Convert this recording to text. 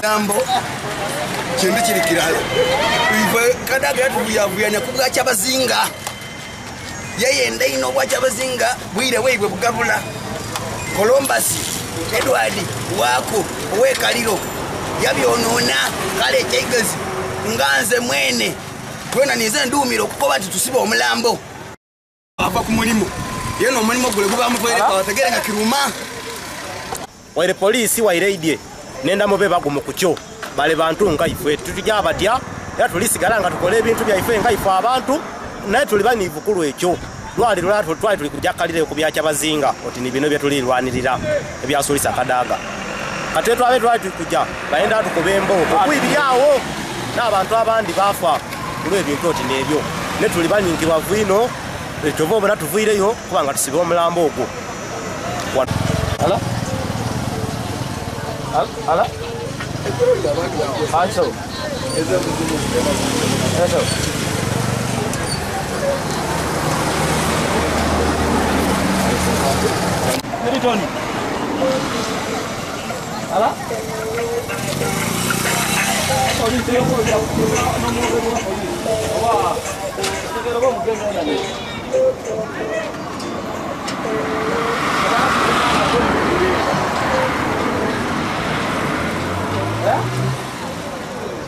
Nambo kintu kirikirayo iwe kadaga tubuyavuyanya kubwa kyabazinga yeyenda ino bwa kyabazinga bwire weibwe bugabula Columbus Edward wako owekaliro yabyonona kale kyegezi nganze mwene twena nize ndumiro kuko bati tusiba omulambo ava ku mulimo yeno omulimo gule kuba mutwere kwa tegerenga kiruma waire polisi waire idie nenda mobe bagumu kucho bale bantu nga ifwe tutujja batya ya tulisigala nga tukole ebintu bya ifwe nga ife abantu naye tuli banivukulu ekyo lwali lwatu twali tuli kujakalire ku byakya bazinga oti ni bino bya tuli lwanirira ebyasulisa kadaga katetu abetu twali kujja baenda tukubembo kuibyawo n'abantu abandi bafa kulwe ebintu oti nebyo ne tuli banyingirwa vino ekyovo bana tuvireyo kubanga tusibe omulambo ogwo ala ala Anso eso Tony ala Tony te yo no mo